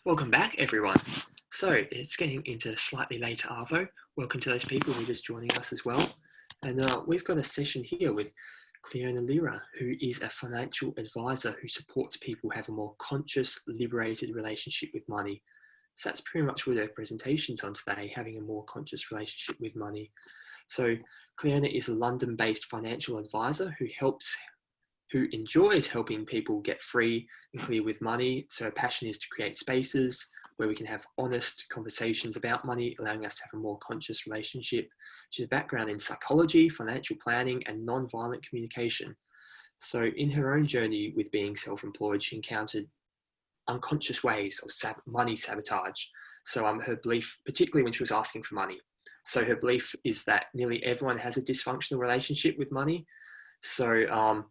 Welcome back, everyone. So it's getting into slightly later arvo. Welcome to those people who are just joining us as well. And we've got a session here with Cleona Lira, who is a financial advisor who supports people have a more conscious, liberated relationship with money. So that's pretty much what our presentation's on today, having a more conscious relationship with money. So Cleona is a London-based financial advisor who enjoys helping people get free and clear with money. So her passion is to create spaces where we can have honest conversations about money, allowing us to have a more conscious relationship. She has a background in psychology, financial planning, and nonviolent communication. So in her own journey with being self-employed, she encountered unconscious ways of money sabotage. So her belief, particularly when she was asking for money. So her belief is that nearly everyone has a dysfunctional relationship with money. So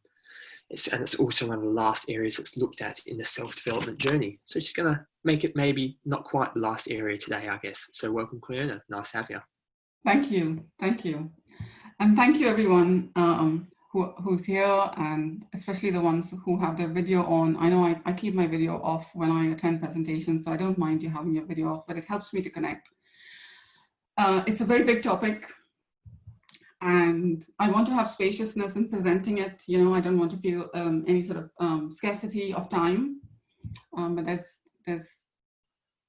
it's also one of the last areas that's looked at in the self-development journey. So she's going to make it maybe not quite the last area today, I guess. So welcome, Cleona. Nice to have you. Thank you. Thank you. And thank you, everyone who's here, and especially the ones who have their video on. I know I keep my video off when I attend presentations, so I don't mind you having your video off, but it helps me to connect. It's a very big topic, and I want to have spaciousness in presenting it. You know, I don't want to feel any sort of scarcity of time. But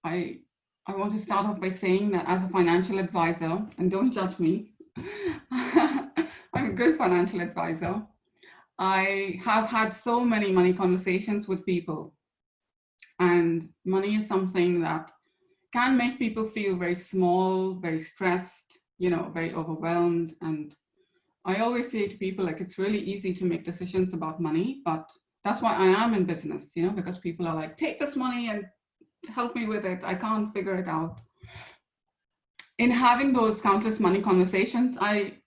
I want to start off by saying that as a financial advisor, and don't judge me, I'm a good financial advisor. I have had so many money conversations with people, and money is something that can make people feel very small, very stressed, you know, very overwhelmed. And I always say to people, like, it's really easy to make decisions about money, but that's why I am in business, you know, because people are like, take this money and help me with it. I can't figure it out. In having those countless money conversations, I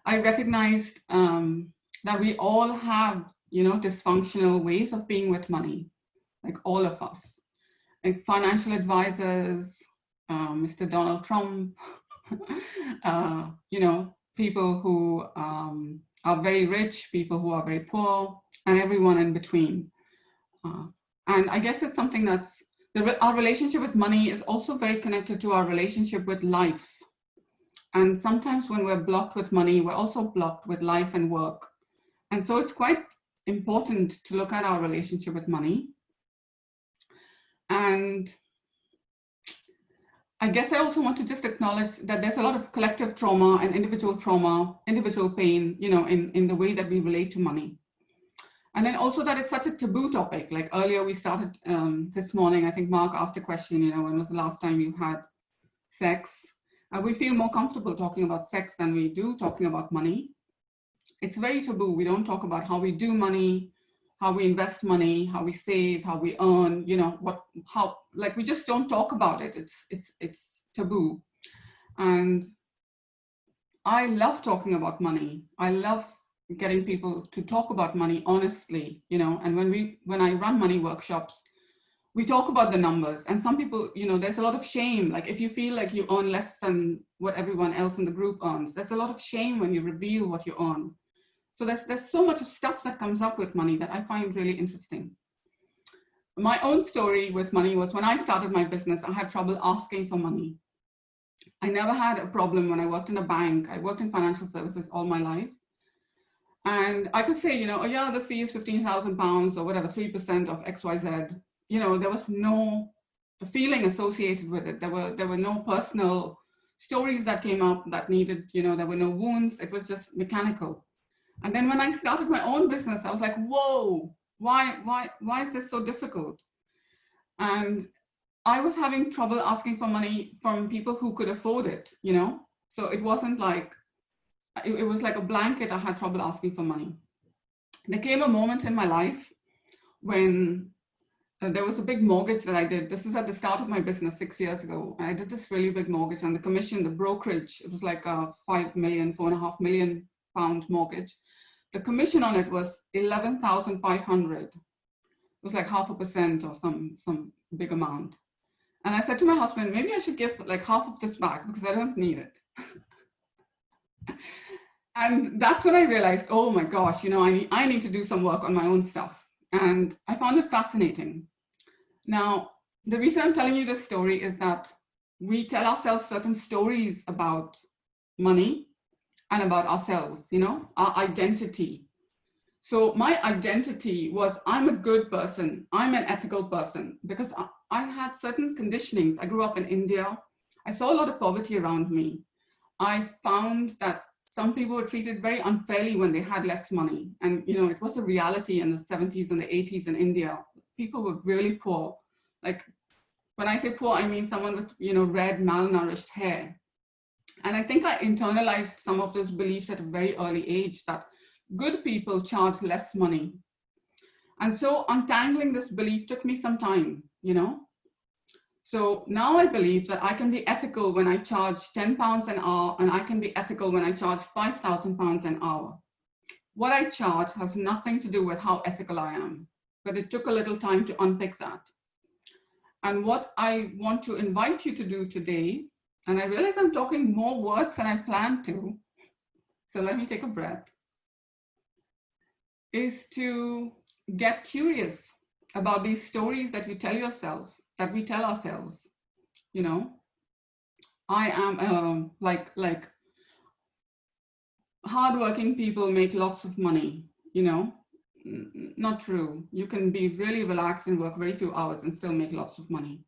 recognized that we all have, you know, dysfunctional ways of being with money, like all of us, like financial advisors, Mr. Donald Trump, you know, people who are very rich, people who are very poor, and everyone in between. And I guess it's something that's, our relationship with money is also very connected to our relationship with life. And sometimes when we're blocked with money, we're also blocked with life and work. And so it's quite important to look at our relationship with money. And I guess I also want to just acknowledge that there's a lot of collective trauma, individual pain, you know, in the way that we relate to money. And then also that it's such a taboo topic. Like earlier we started this morning, I think Mark asked a question, you know, when was the last time you had sex? We feel more comfortable talking about sex than we do talking about money. It's very taboo. We don't talk about how we do money, how we invest money, how we save, how we earn, you know, like we just don't talk about it. It's taboo. And I love talking about money. I love getting people to talk about money honestly, you know, and when I run money workshops, we talk about the numbers. And some people, you know, there's a lot of shame. Like if you feel like you earn less than what everyone else in the group earns, there's a lot of shame when you reveal what you earn. So there's so much of stuff that comes up with money that I find really interesting. My own story with money was when I started my business, I had trouble asking for money. I never had a problem when I worked in a bank. I worked in financial services all my life. And I could say, you know, oh yeah, the fee is £15,000 or whatever, 3% of XYZ. You know, there was no feeling associated with it. There were no personal stories that came up that needed, you know, there were no wounds. It was just mechanical. And then when I started my own business, I was like, whoa, why is this so difficult? And I was having trouble asking for money from people who could afford it, you know? So it wasn't like, it was like a blanket. I had trouble asking for money. There came a moment in my life when there was a big mortgage that I did. This is at the start of my business 6 years ago. I did this really big mortgage, and the commission, the brokerage, it was like a £4.5 million mortgage. The commission on it was 11,500. It was like 0.5% or some big amount. And I said to my husband, maybe I should give like half of this back because I don't need it. And that's when I realized, oh my gosh, you know, I need to do some work on my own stuff. And I found it fascinating. Now, the reason I'm telling you this story is that we tell ourselves certain stories about money and about ourselves, you know, our identity. So my identity was, I'm a good person, I'm an ethical person, because I had certain conditionings. I grew up in India. I saw a lot of poverty around me. I found that some people were treated very unfairly when they had less money. And, you know, it was a reality in the 70s and the 80s in India. People were really poor. Like, when I say poor, I mean someone with, you know, red, malnourished hair. And I think I internalized some of those beliefs at a very early age, that good people charge less money. And so untangling this belief took me some time, you know. So now I believe that I can be ethical when I charge £10 an hour, and I can be ethical when I charge £5,000 an hour. What I charge has nothing to do with how ethical I am, but it took a little time to unpick that. And what I want to invite you to do today, and I realize I'm talking more words than I planned to, so let me take a breath, is to get curious about these stories that you tell yourself, that we tell ourselves. You know, I am like hardworking people make lots of money, you know. Not true. You can be really relaxed and work very few hours and still make lots of money.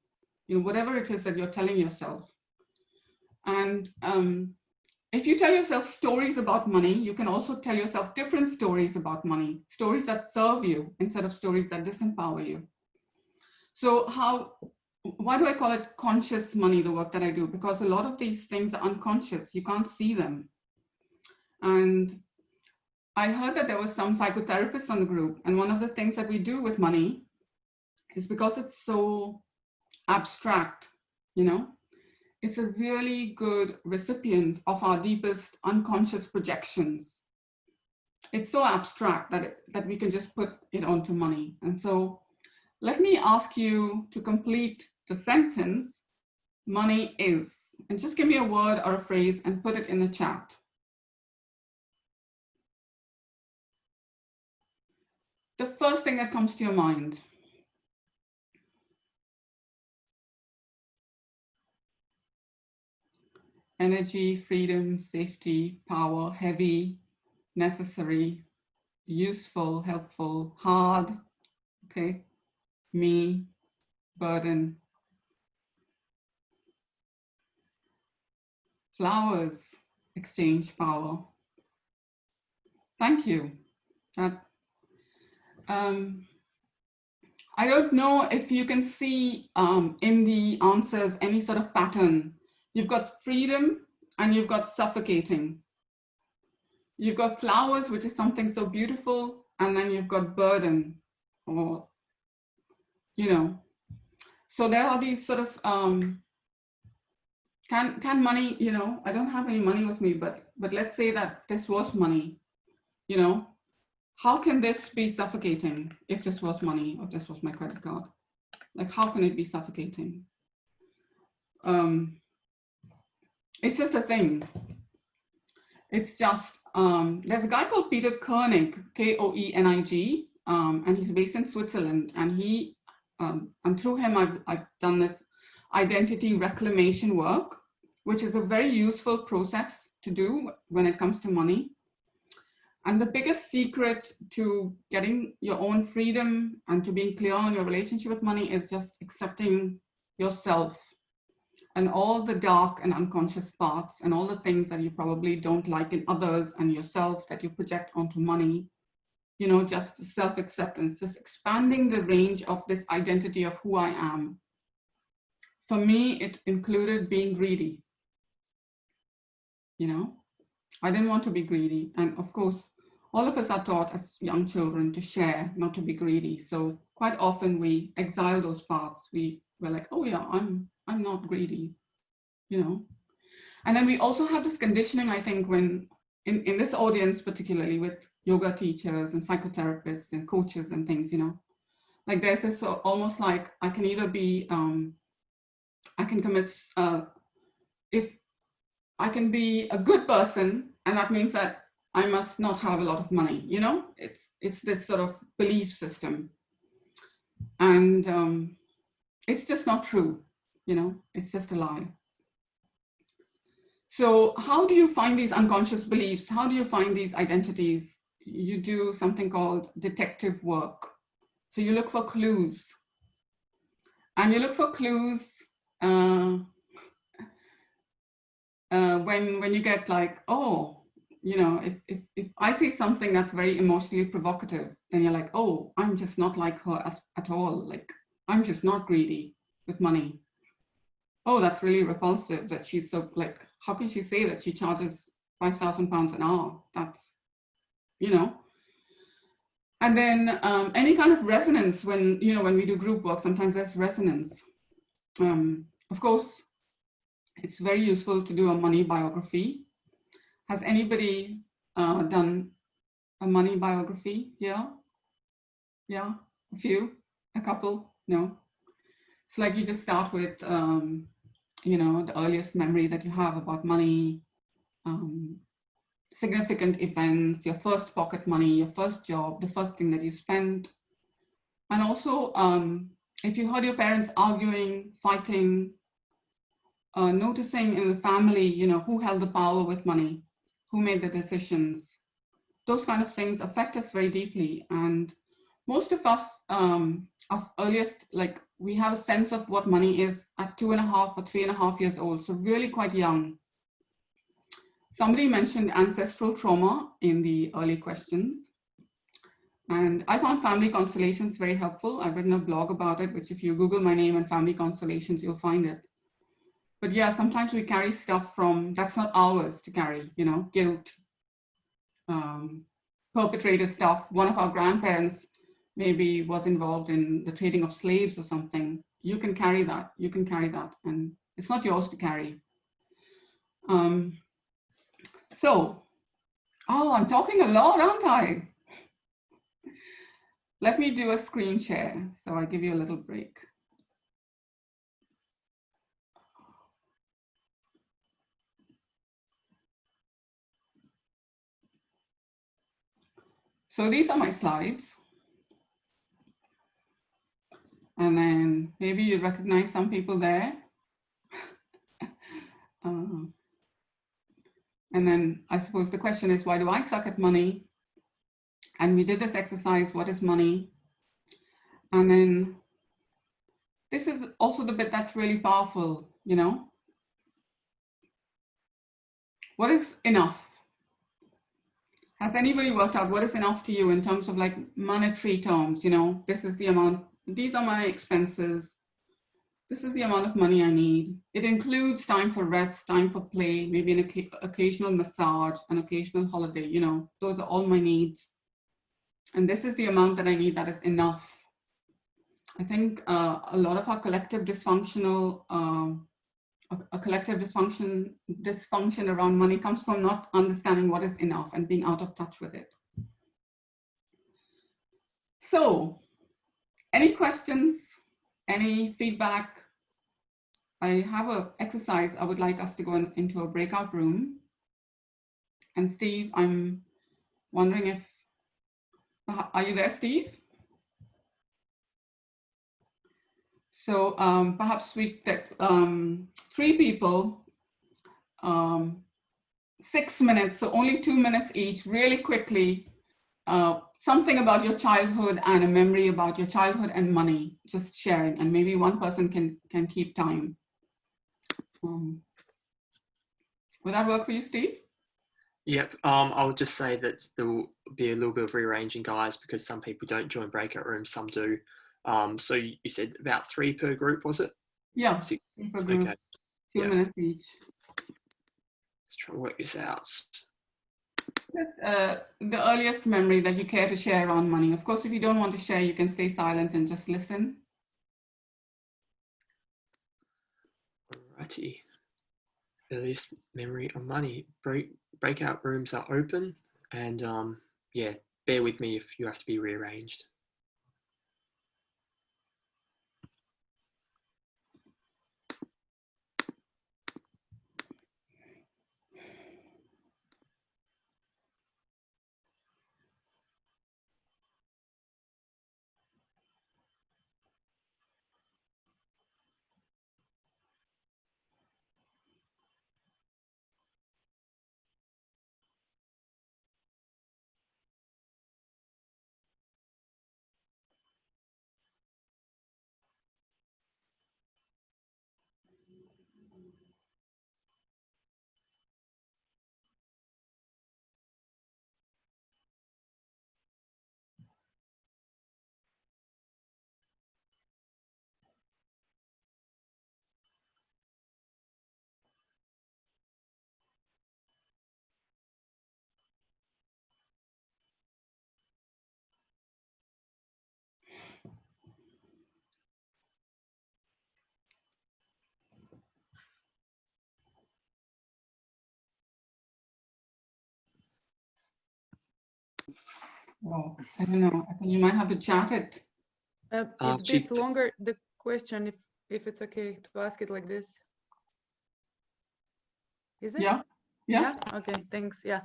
You know, whatever it is that you're telling yourself. And if you tell yourself stories about money, you can also tell yourself different stories about money, stories that serve you instead of stories that disempower you. So why do I call it conscious money, the work that I do? Because a lot of these things are unconscious. You can't see them. And I heard that there was some psychotherapists on the group. And one of the things that we do with money is, because it's so abstract, you know, it's a really good recipient of our deepest unconscious projections. It's so abstract that we can just put it onto money. And so let me ask you to complete the sentence, money is, and just give me a word or a phrase and put it in the chat. The first thing that comes to your mind. Energy, freedom, safety, power, heavy, necessary, useful, helpful, hard, okay, me, burden, flowers, exchange, power. Thank you. I don't know if you can see in the answers any sort of pattern. You've got freedom and you've got suffocating. You've got flowers, which is something so beautiful, and then you've got burden, or, you know. So there are these sort of, can money, you know, I don't have any money with me, but let's say that this was money, you know. How can this be suffocating if this was money, or this was my credit card? Like, how can it be suffocating? It's just a thing. It's just, there's a guy called Peter Koenig, K-O-E-N-I-G, and he's based in Switzerland. And he, and through him, I've done this identity reclamation work, which is a very useful process to do when it comes to money. And the biggest secret to getting your own freedom and to being clear on your relationship with money is just accepting yourself and all the dark and unconscious parts and all the things that you probably don't like in others and yourself that you project onto money. You know, just self-acceptance, just expanding the range of this identity of who I am. For me, it included being greedy. You know, I didn't want to be greedy. And of course, all of us are taught as young children to share, not to be greedy. So quite often we exile those parts. We're like, oh yeah, I'm not greedy, you know. And then we also have this conditioning, I think, when in this audience, particularly with yoga teachers and psychotherapists and coaches and things, you know, like there's this almost like I can either be, I can commit, if I can be a good person, and that means that I must not have a lot of money, you know, it's this sort of belief system. And It's just not true, you know, it's just a lie. So how do you find these unconscious beliefs? How do you find these identities? You do something called detective work. So you look for clues. And you look for clues when you get like, oh, you know, if I see something that's very emotionally provocative, then you're like, oh, I'm just not like her at all. Like, I'm just not greedy with money. Oh, that's really repulsive that she's so, like, how can she say that she charges £5,000 an hour? That's, you know. And then any kind of resonance when, you know, when we do group work, sometimes there's resonance. Of course, it's very useful to do a money biography. Has anybody done a money biography here? Yeah, a few, a couple, no. It's like you just start with, you know, the earliest memory that you have about money, significant events, your first pocket money, your first job, the first thing that you spent. And also, if you heard your parents arguing, fighting, noticing in the family, you know, who held the power with money, who made the decisions, those kind of things affect us very deeply. And most of us, of earliest, like we have a sense of what money is at 2.5 or 3.5 years old, so really quite young. Somebody mentioned ancestral trauma in the early questions. And I found family constellations very helpful. I've written a blog about it, which if you Google my name and family constellations, you'll find it. But yeah, sometimes we carry stuff from, that's not ours to carry, you know, guilt, perpetrator stuff. One of our grandparents maybe was involved in the trading of slaves or something. You can carry that, and it's not yours to carry. So, oh, I'm talking a lot, aren't I? Let me do a screen share, so I give you a little break. So these are my slides. And then maybe you recognize some people there. And then I suppose the question is, why do I suck at money? And we did this exercise, what is money? And then this is also the bit that's really powerful, you know? What is enough? Has anybody worked out what is enough to you in terms of like monetary terms? You know, this is the amount, these are my expenses. This is the amount of money I need. It includes time for rest, time for play, maybe an occasional massage, an occasional holiday, you know, those are all my needs. And this is the amount that I need that is enough. I think a lot of our collective dysfunctional, a collective dysfunction around money comes from not understanding what is enough and being out of touch with it. So, any questions, any feedback? I have an exercise. I would like us to go into a breakout room. And Steve, I'm wondering if, are you there, Steve? So perhaps we take 3 people, 6 minutes, so only 2 minutes each, really quickly, something about your childhood and a memory about your childhood and money, just sharing, and maybe one person can keep time. Would that work for you, Steve? Yep. I'll just say that there will be a little bit of rearranging, guys, because some people don't join breakout rooms, some do. So you said about 3 per group, was it? Yeah, 6. per group, Okay. 2 minutes each. Let's try and work this out. The earliest memory that you care to share on money. Of course, if you don't want to share, you can stay silent and just listen. Alrighty. Earliest memory on money. Breakout rooms are open, and yeah, bear with me if you have to be rearranged. Oh, I don't know. I think you might have to chat it. It's a bit longer, the question, if it's okay to ask it like this. Is it? Yeah. Yeah. Okay, thanks. Yeah.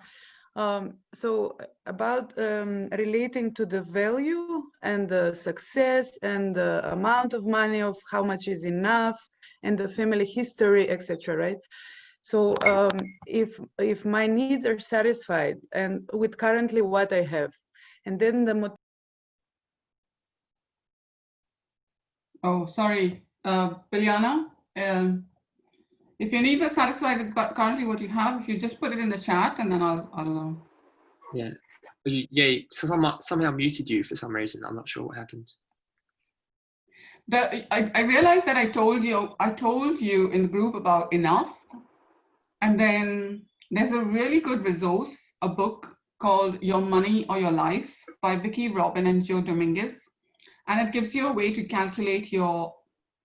So about relating to the value and the success and the amount of money, of how much is enough, and the family history, etc. Right? So if my needs are satisfied and with currently what I have, and then the Oh, sorry, Biljana. If your needs are satisfied with currently what you have, if you just put it in the chat, and then I'll. Yeah. Yeah. So somehow muted you for some reason. I'm not sure what happened. I realized that I told you in the group about enough, and then there's a really good resource, a book called Your Money or Your Life by Vicki Robin and Joe Dominguez, and it gives you a way to calculate your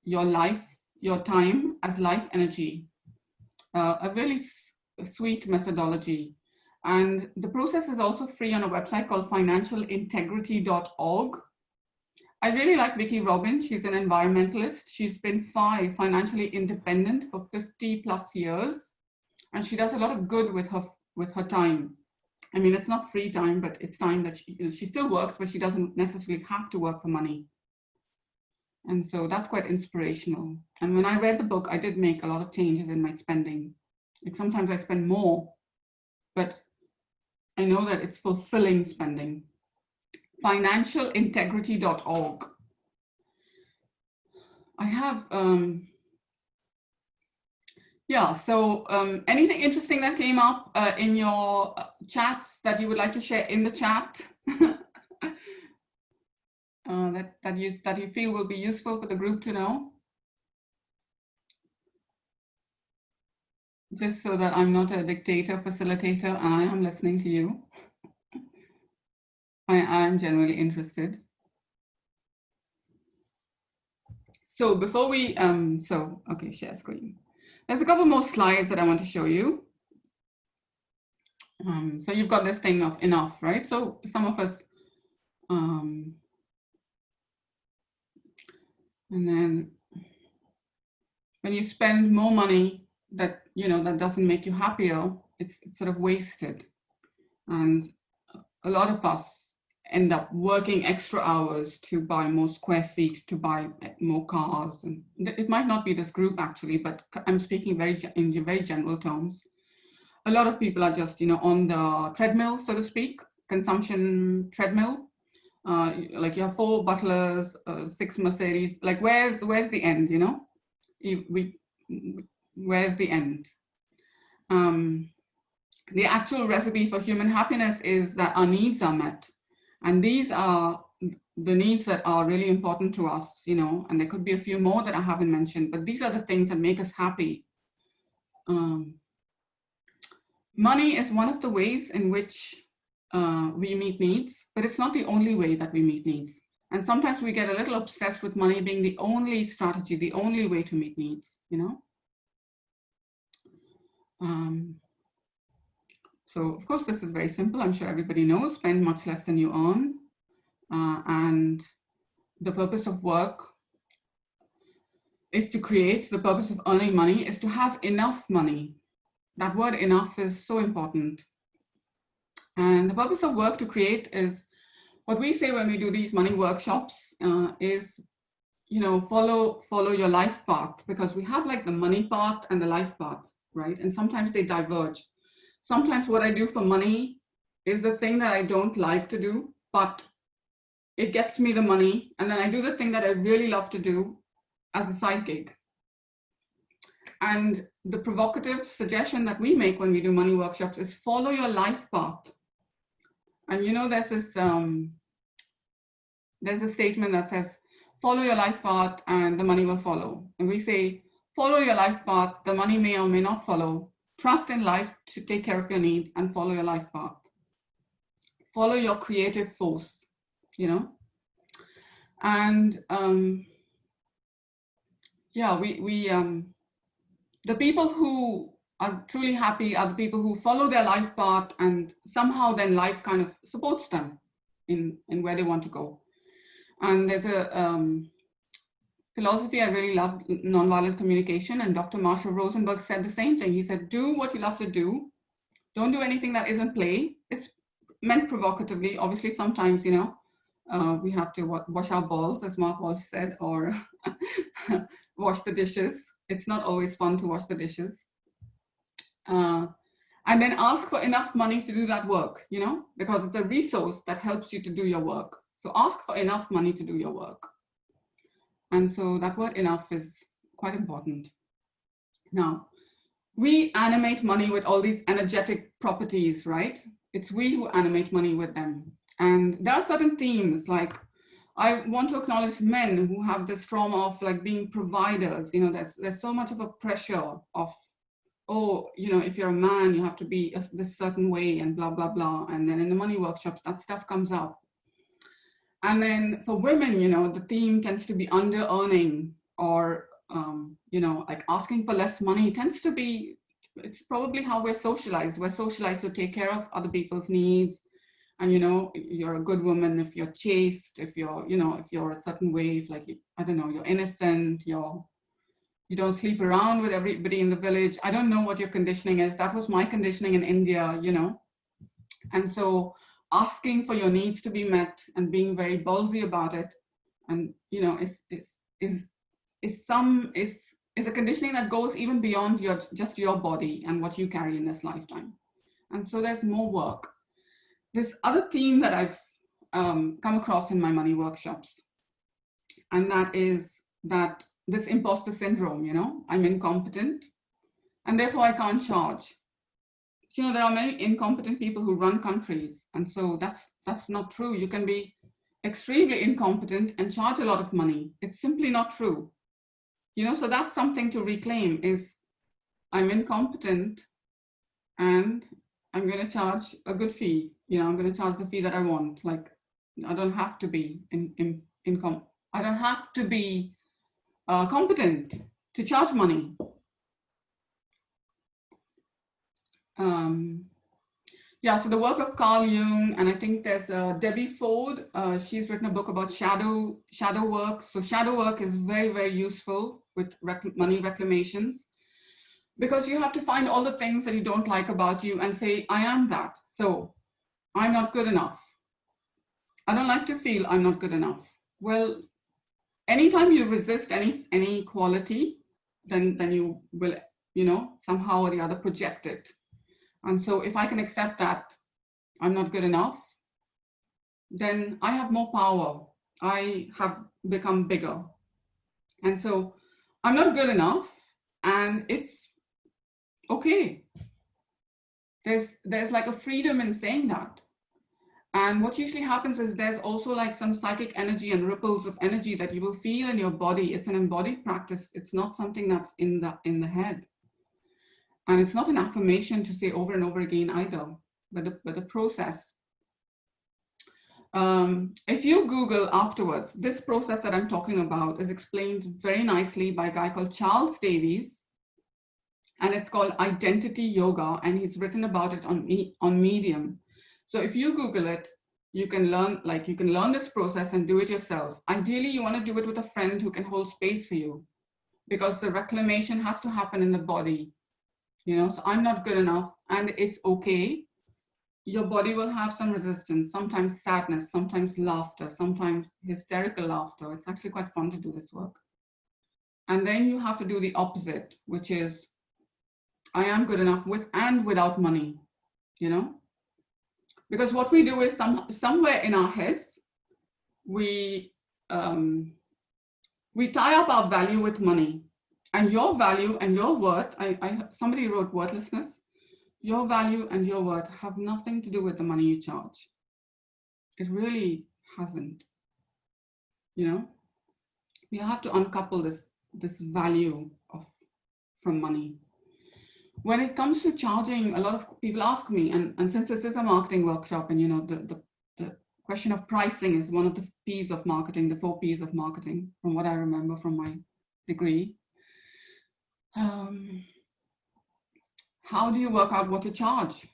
life, your time as life energy, a really sweet methodology. And the process is also free on a website called financialintegrity.org. I really like Vicki Robin. She's an environmentalist. She's been financially independent for 50 plus years. And she does a lot of good with her time. I mean, it's not free time, but it's time that she still works, but she doesn't necessarily have to work for money. And so that's quite inspirational. And when I read the book, I did make a lot of changes in my spending. Like sometimes I spend more, but I know that it's fulfilling spending. Financialintegrity.org. I have, so anything interesting that came up in your chats that you would like to share in the chat that you feel will be useful for the group to know? Just so that I'm not a dictator, facilitator, and I am listening to you. I am generally interested. So before we, okay, share screen. There's a couple more slides that I want to show you. So you've got this thing of enough, right? So some of us, and then when you spend more money that, that doesn't make you happier, it's sort of wasted. And a lot of us end up working extra hours to buy more square feet, to buy more cars. And it might not be this group actually, but I'm speaking in very general terms. A lot of people are just, on the treadmill, so to speak, consumption treadmill. Like you have 4 butlers, 6 Mercedes, like where's the end, where's the end? The actual recipe for human happiness is that our needs are met. And these are the needs that are really important to us, and there could be a few more that I haven't mentioned, but these are the things that make us happy. Money is one of the ways in which we meet needs, but it's not the only way that we meet needs. And sometimes we get a little obsessed with money being the only strategy, the only way to meet needs, So of course, this is very simple. I'm sure everybody knows, spend much less than you earn. And the purpose of work is to create, the purpose of earning money is to have enough money. That word enough is so important. And the purpose of work to create is what we say when we do these money workshops is, follow your life path, because we have like the money part and the life path, right? And sometimes they diverge. Sometimes what I do for money is the thing that I don't like to do, but it gets me the money. And then I do the thing that I really love to do as a side gig. And the provocative suggestion that we make when we do money workshops is follow your life path. And there's this, there's a statement that says, follow your life path and the money will follow. And we say, follow your life path, the money may or may not follow. Trust in life to take care of your needs and follow your life path. Follow your creative force, And the people who are truly happy are the people who follow their life path and somehow then life kind of supports them in where they want to go. And there's a philosophy I really love, nonviolent communication, and Dr. Marshall Rosenberg said the same thing. He said, do what you love to do. Don't do anything that isn't play. It's meant provocatively. Obviously, sometimes, you know, we have to wash our balls, as Mark Walsh said, or wash the dishes. It's not always fun to wash the dishes. And then ask for enough money to do that work, you know, because it's a resource that helps you to do your work. So ask for enough money to do your work. And so that word enough is quite important. Now, we animate money with all these energetic properties, right? It's we who animate money with them. And there are certain themes, like I want to acknowledge men who have this trauma of like being providers. You know, there's so much of a pressure of, oh, you know, if you're a man, you have to be this certain way and blah, blah, blah. And then in the money workshops, that stuff comes up. And then for women, you know, the theme tends to be under earning or, you know, like asking for less money tends to be, it's probably how we're socialized. We're socialized to take care of other people's needs. And, you know, you're a good woman if you're chaste, if you're, you know, if you're a certain way, if like, I don't know, you're innocent, you don't sleep around with everybody in the village. I don't know what your conditioning is. That was my conditioning in India, you know. And so asking for your needs to be met and being very ballsy about it, and, you know, is a conditioning that goes even beyond just your body and what you carry in this lifetime. And so there's more work. This other theme that I've come across in my money workshops, and that is that this imposter syndrome, you know, I'm incompetent and therefore I can't charge. You know, there are many incompetent people who run countries, and so that's not true. You can be extremely incompetent and charge a lot of money. It's simply not true. You know, so that's something to reclaim, is I'm incompetent and I'm going to charge a good fee. You know, I'm going to charge the fee that I want. Like, I don't have to be I don't have to be competent to charge money. Yeah, so the work of Carl Jung, and I think there's Debbie Ford. She's written a book about shadow work. So shadow work is very, very useful with money reclamations, because you have to find all the things that you don't like about you and say, I am that. So I'm not good enough. I don't like to feel I'm not good enough. Well, anytime you resist any quality, then you will, you know, somehow or the other project it. And so if I can accept that I'm not good enough, then I have more power. I have become bigger. And so I'm not good enough, and it's okay. There's like a freedom in saying that. And what usually happens is there's also like some psychic energy and ripples of energy that you will feel in your body. It's an embodied practice. It's not something that's in the head. And it's not an affirmation to say over and over again either, but the process. If you Google afterwards, this process that I'm talking about is explained very nicely by a guy called Charles Davies, and it's called Identity Yoga, and he's written about it on Medium. So if you Google it, you can learn this process and do it yourself. Ideally, you want to do it with a friend who can hold space for you, because the reclamation has to happen in the body. You know, so I'm not good enough, and it's okay. Your body will have some resistance, sometimes sadness, sometimes laughter, sometimes hysterical laughter. It's actually quite fun to do this work. And then you have to do the opposite, which is I am good enough with and without money, you know? Because what we do is somewhere in our heads, we tie up our value with money. And your value and your worth, somebody wrote worthlessness. Your value and your worth have nothing to do with the money you charge. It really hasn't. You know, we have to uncouple this value from money. When it comes to charging, a lot of people ask me, and since this is a marketing workshop, and you know, the question of pricing is one of the P's of marketing, the 4 P's of marketing, from what I remember from my degree. how do you work out what to charge?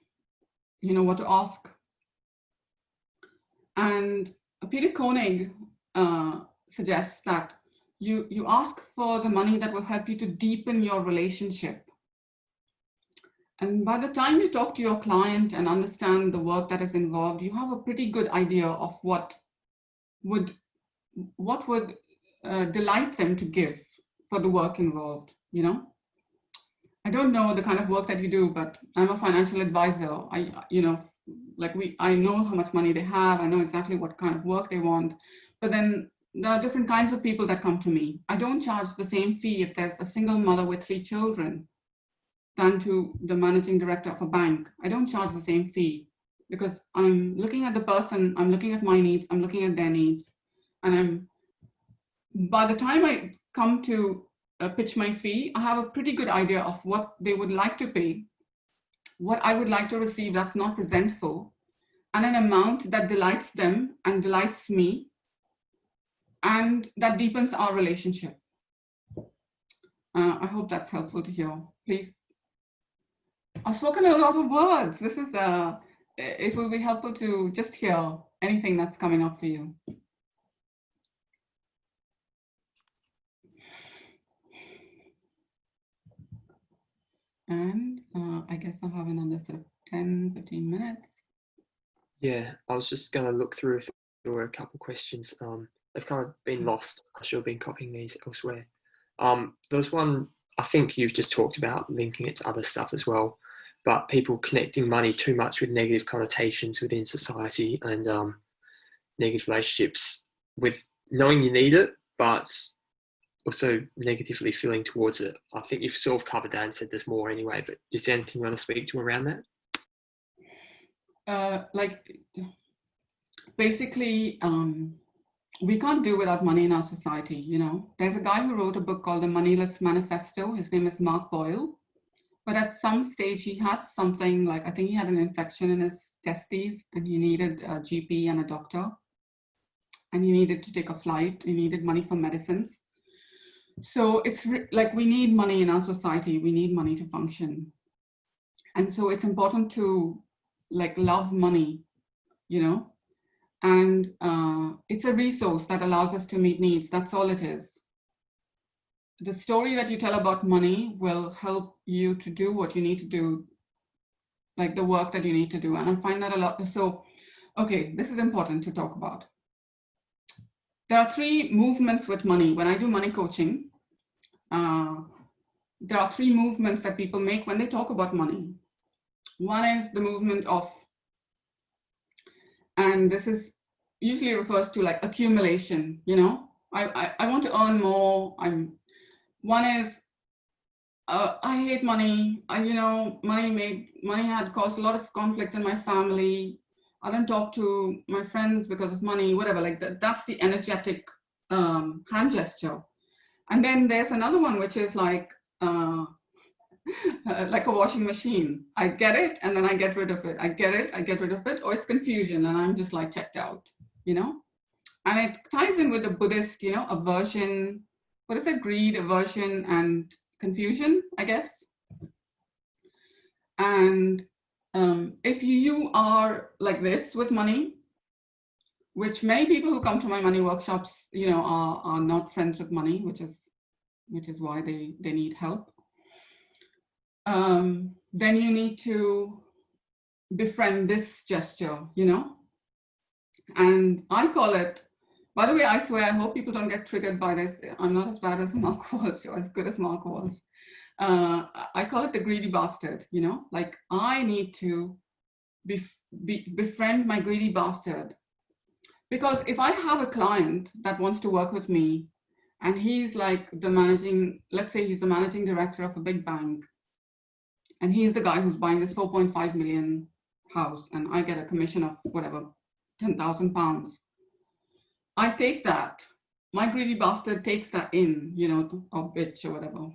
You know, what to ask. And Peter Koenig suggests that you ask for the money that will help you to deepen your relationship. And by the time you talk to your client and understand the work that is involved, you have a pretty good idea of what would delight them to give for the work involved, you know? I don't know the kind of work that you do, but I'm a financial advisor. I know how much money they have. I know exactly what kind of work they want. But then there are different kinds of people that come to me. I don't charge the same fee if there's a single mother with 3 children than to the managing director of a bank. I don't charge the same fee because I'm looking at the person, I'm looking at my needs, I'm looking at their needs. And by the time I come to pitch my fee, I have a pretty good idea of what they would like to pay, what I would like to receive that's not resentful, and an amount that delights them and delights me, and that deepens our relationship. I hope that's helpful to hear. Please. I've spoken a lot of words. This is, it will be helpful to just hear anything that's coming up for you. And I guess I have another sort of 10, 15 minutes. Yeah, I was just going to look through if there were a couple questions. They've kind of been lost. I should have been copying these elsewhere. There's one, I think you've just talked about linking it to other stuff as well, but people connecting money too much with negative connotations within society and negative relationships with knowing you need it, but also negatively feeling towards it. I think you've sort of covered that and said there's more anyway, but is there anything you want to speak to around that? Basically, we can't do without money in our society, you know. There's a guy who wrote a book called The Moneyless Manifesto. His name is Mark Boyle. But at some stage he had something like, I think he had an infection in his testes and he needed a GP and a doctor. And he needed to take a flight. He needed money for medicines. So it's like we need money in our society. We need money to function. And so it's important to like love money, you know, and it's a resource that allows us to meet needs. That's all it is. The story that you tell about money will help you to do what you need to do, like the work that you need to do. And I find that a lot. So, okay, this is important to talk about. There are 3 movements with money. When I do money coaching, there are 3 movements that people make when they talk about money. One is the movement of, and this is usually refers to like accumulation, you know, I want to earn more. One is, I hate money. Money had caused a lot of conflicts in my family. I don't talk to my friends because of money, whatever, like that. That's the energetic hand gesture. And then there's another one, which is like a washing machine. I get it, and then I get rid of it. I get it, I get rid of it, or it's confusion, and I'm just like checked out, you know? And it ties in with the Buddhist, you know, aversion. What is it? Greed, aversion, and confusion, I guess. And if you are like this with money, which many people who come to my money workshops, you know, are not friends with money, which is why they need help. Then you need to befriend this gesture, you know. And I call it, by the way, I swear, I hope people don't get triggered by this. I'm not as bad as Mark was, or as good as Mark was. I call it the greedy bastard, you know, like I need to befriend my greedy bastard. Because if I have a client that wants to work with me and he's like the managing, let's say he's the managing director of a big bank, and he's the guy who's buying this 4.5 million house, and I get a commission of whatever, 10,000 pounds. I take that, my greedy bastard takes that in, you know, or bitch or whatever.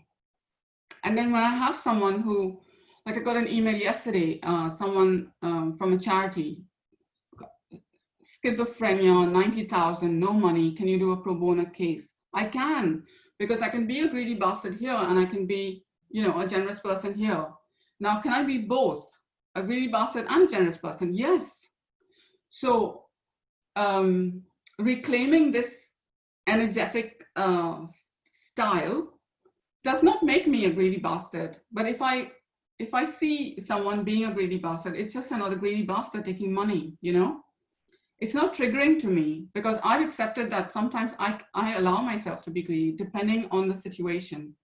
And then when I have someone who, like I got an email yesterday, someone from a charity, schizophrenia, 90,000, no money, can you do a pro bono case? I can, because I can be a greedy bastard here and I can be, you know, a generous person here. Now, can I be both a greedy bastard and a generous person? Yes. So reclaiming this energetic style does not make me a greedy bastard. But if I see someone being a greedy bastard, it's just another greedy bastard taking money, you know? It's not triggering to me because I've accepted that sometimes I allow myself to be greedy depending on the situation.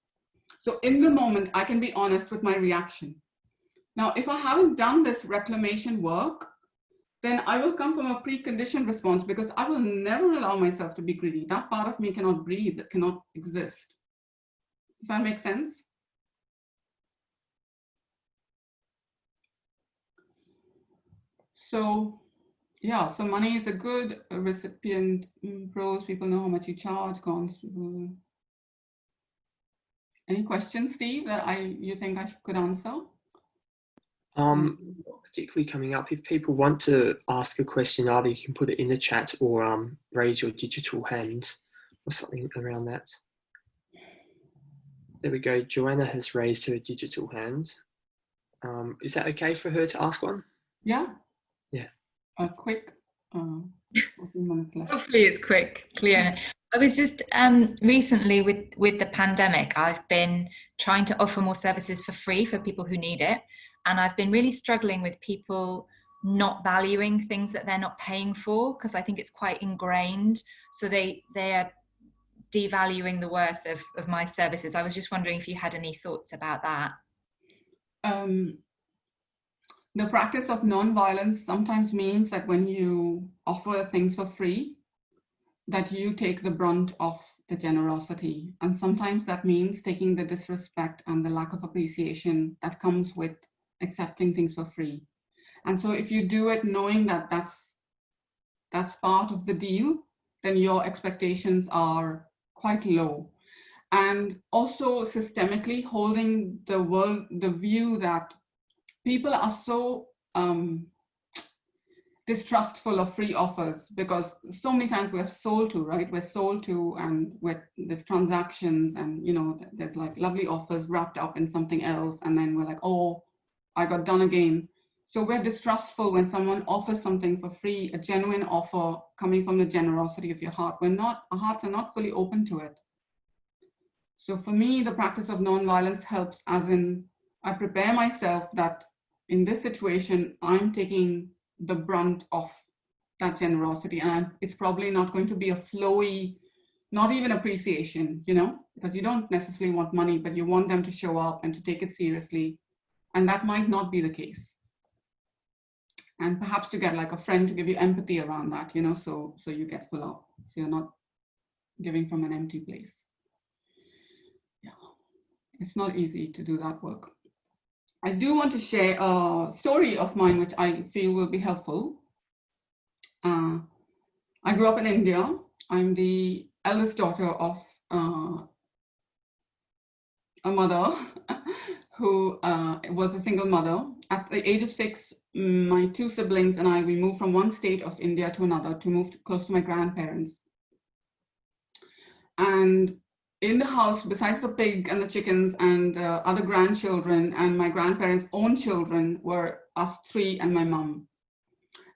So in the moment, I can be honest with my reaction. Now, if I haven't done this reclamation work, then I will come from a preconditioned response because I will never allow myself to be greedy. That part of me cannot breathe, it cannot exist. Does that make sense? So, yeah, so money is a good recipient. Pros, people know how much you charge. Cons, any questions, Steve, that you think I could answer? Particularly coming up, if people want to ask a question, either you can put it in the chat or raise your digital hand or something around that. There we go. Joanna has raised her digital hand. Is that okay for her to ask one? Yeah. Yeah. A quick 14 minutes left. Hopefully it's quick, Cleona. I was just recently with the pandemic, I've been trying to offer more services for free for people who need it. And I've been really struggling with people not valuing things that they're not paying for, because I think it's quite ingrained. So they are devaluing the worth of my services. I was just wondering if you had any thoughts about that. The practice of non-violence sometimes means that when you offer things for free, that you take the brunt of the generosity. And sometimes that means taking the disrespect and the lack of appreciation that comes with accepting things for free. And so if you do it knowing that that's part of the deal, then your expectations are quite low. And also systemically holding the view that people are so distrustful of free offers, because so many times we're sold to, right? We're sold to, and there's transactions, and you know, there's like lovely offers wrapped up in something else, and then we're like, oh, I got done again. So we're distrustful when someone offers something for free, a genuine offer coming from the generosity of your heart. Our hearts are not fully open to it. So for me, the practice of non-violence helps, as in I prepare myself that in this situation, I'm taking the brunt of that generosity, and it's probably not going to be a flowy, not even appreciation, you know, because you don't necessarily want money, but you want them to show up and to take it seriously. And that might not be the case. And perhaps to get like a friend to give you empathy around that, you know, so you get full up. So you're not giving from an empty place. Yeah, it's not easy to do that work. I do want to share a story of mine, which I feel will be helpful. I grew up in India. I'm the eldest daughter of a mother who was a single mother. At the age of 6, my 2 siblings and I, we moved from one state of India to another to move close to my grandparents. And in the house, besides the pig and the chickens and the other grandchildren and my grandparents' own children, were us 3 and my mom.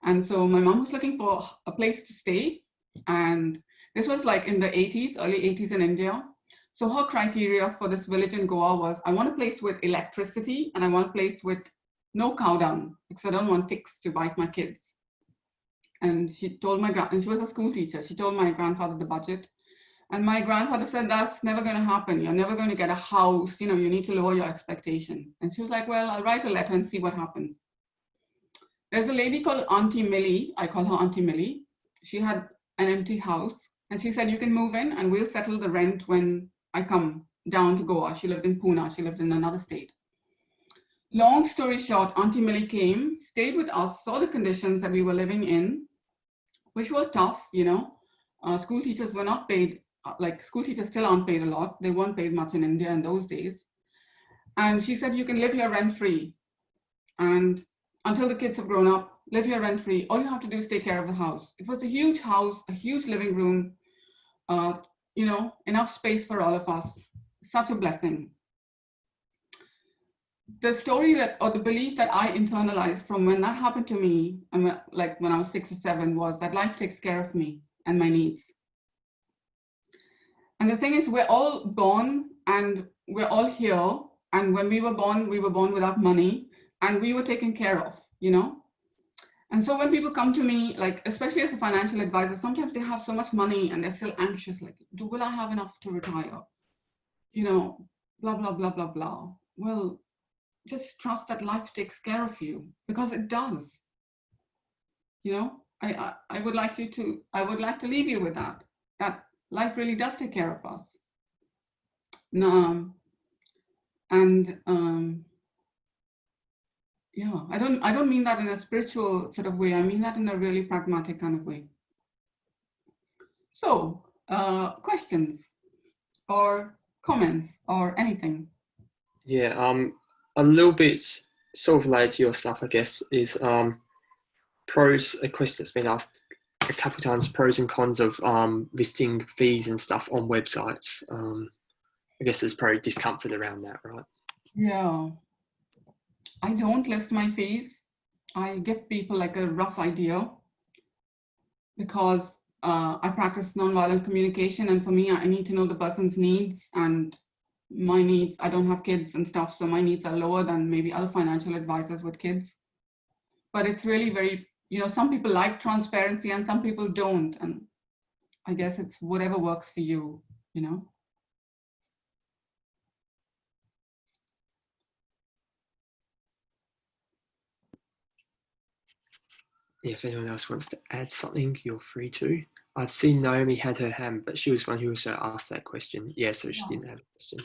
And so my mom was looking for a place to stay. And this was like in the 80s, early 80s in India. So her criteria for this village in Goa was, I want a place with electricity and I want a place with no cow dung, because I don't want ticks to bite my kids. And she told and she was a school teacher. She told my grandfather the budget. And my grandfather said, that's never going to happen. You're never going to get a house. You know, you need to lower your expectations. And she was like, well, I'll write a letter and see what happens. There's a lady called Auntie Millie. I call her Auntie Millie. She had an empty house. And she said, you can move in and we'll settle the rent when I come down to Goa. She lived in Pune. She lived in another state. Long story short, Auntie Millie came, stayed with us, saw the conditions that we were living in, which were tough, you know. School teachers were not paid, like school teachers still aren't paid a lot. They weren't paid much in India in those days. And she said, you can live here rent-free. And until the kids have grown up, live here rent-free. All you have to do is take care of the house. It was a huge house, a huge living room, you know, enough space for all of us. Such a blessing. the story that, or the belief that I internalized from when that happened to me, and like when I was 6 or 7, was that life takes care of me and my needs. And the thing is, we're all born and we're all here. And when we were born without money and we were taken care of, you know? And so when people come to me, like, especially as a financial advisor, sometimes they have so much money and they're still anxious, like, will I have enough to retire? You know, blah, blah, blah, blah, blah. Well, just trust that life takes care of you, because it does. You know, I would like to leave you with that life really does take care of us. Yeah, I don't mean that in a spiritual sort of way. I mean that in a really pragmatic kind of way. So, questions or comments or anything? Yeah, a little bit sort of related to your stuff, I guess, is pros. A question that's been asked a couple of times: pros and cons of listing fees and stuff on websites. I guess there's probably discomfort around that, right? Yeah, I don't list my fees. I give people like a rough idea, because I practice nonviolent communication, and for me, I need to know the person's needs, and my needs, I don't have kids and stuff, so my needs are lower than maybe other financial advisors with kids. But it's really very, you know, some people like transparency and some people don't, and I guess it's whatever works for you, you know. Yeah, if anyone else wants to add something, you're free to. I'd seen Naomi had her hand, but she was one who also asked that question. Yeah, so she didn't have a question.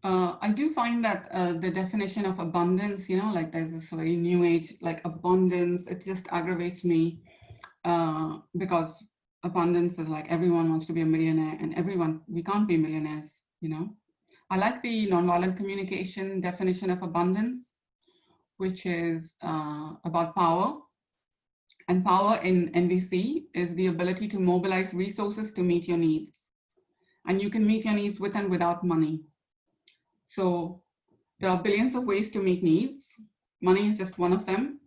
I do find that the definition of abundance, you know, like there's this very new age, like abundance, it just aggravates me, because abundance is like everyone wants to be a millionaire, and we can't be millionaires, you know. I like the nonviolent communication definition of abundance, which is about power. And power in NVC is the ability to mobilize resources to meet your needs. And you can meet your needs with and without money. So there are billions of ways to meet needs. Money is just one of them.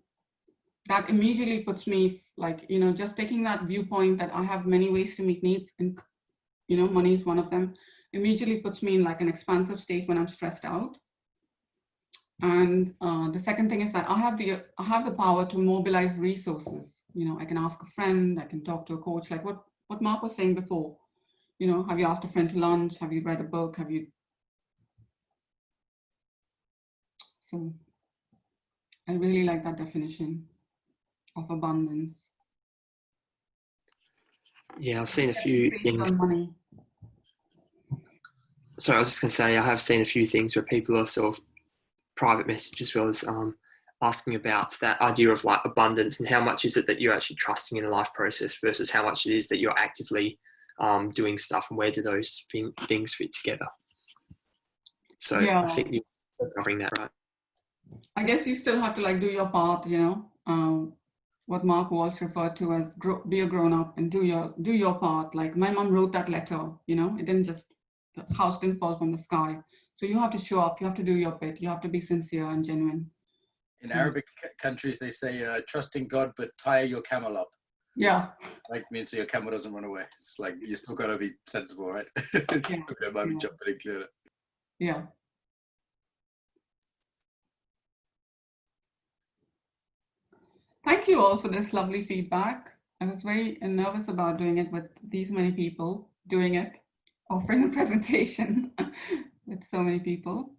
That immediately puts me like, you know, just taking that viewpoint that I have many ways to meet needs, and, you know, money is one of them, immediately puts me in like an expansive state when I'm stressed out. And the second thing is that I have the power to mobilize resources. You know, I can ask a friend, I can talk to a coach, like what Mark was saying before. You know, have you asked a friend to lunch? Have you read a book? So I really like that definition of abundance. Yeah, I've seen a few things. Money. Sorry, I was just going to say, I have seen a few things where people are sort of private message as well as asking about that idea of like abundance and how much is it that you're actually trusting in the life process versus how much it is that you're actively doing stuff, and where do those things fit together. So yeah. I think you're covering that right. I guess you still have to like do your part, you know, what Mark Walsh referred to as be a grown up and do your part. Like my mom wrote that letter, you know, it didn't just, the house didn't fall from the sky. So you have to show up, you have to do your bit, you have to be sincere and genuine. In Arabic countries, they say, trust in God, but tie your camel up. Yeah. Like means so your camel doesn't run away. It's like, you still got to be sensible, right? Yeah. Might be jumping in clear. Yeah. Thank you all for this lovely feedback. I was very nervous about doing it with these many people, offering a presentation with so many people.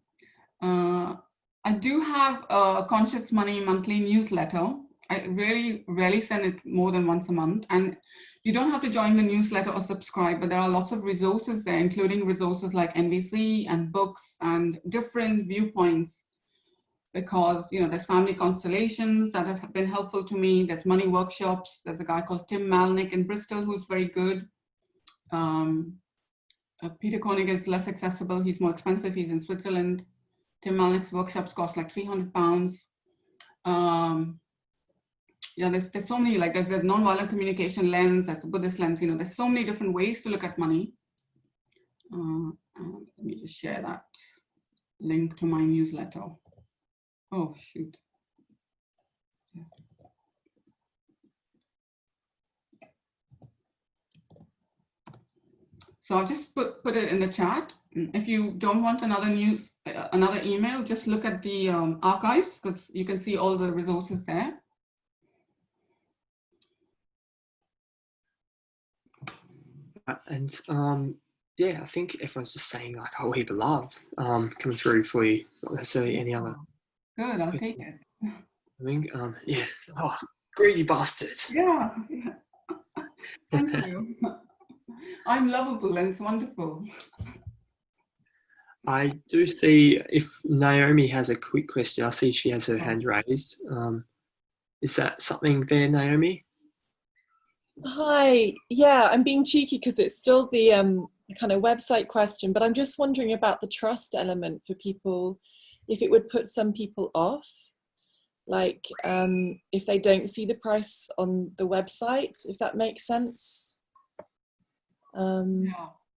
I do have a Conscious Money monthly newsletter. I really rarely send it more than once a month. And you don't have to join the newsletter or subscribe, but there are lots of resources there, including resources like NVC and books and different viewpoints. Because, you know, there's family constellations that has been helpful to me. There's money workshops. There's a guy called Tim Malnick in Bristol who's very good. Peter Koenig is less accessible. He's more expensive. He's in Switzerland. Tim Malnick's workshops cost like £300. Yeah, there's so many, like there's a nonviolent communication lens, there's a Buddhist lens, you know, there's so many different ways to look at money. Let me just share that link to my newsletter. Oh, shoot. So I'll just put it in the chat. If you don't want another email, just look at the archives, because you can see all the resources there. And yeah, I think everyone's just saying like a whole heap of love coming through for you, not necessarily any other. Good, I'll take it. I think, yeah, oh, greedy bastards. Yeah, yeah. Thank you. I'm lovable and it's wonderful. I do see if Naomi has a quick question. I see she has her hand raised. Is that something there, Naomi? Hi, yeah, I'm being cheeky because it's still the kind of website question, but I'm just wondering about the trust element for people, if it would put some people off, like if they don't see the price on the website, if that makes sense. Yeah.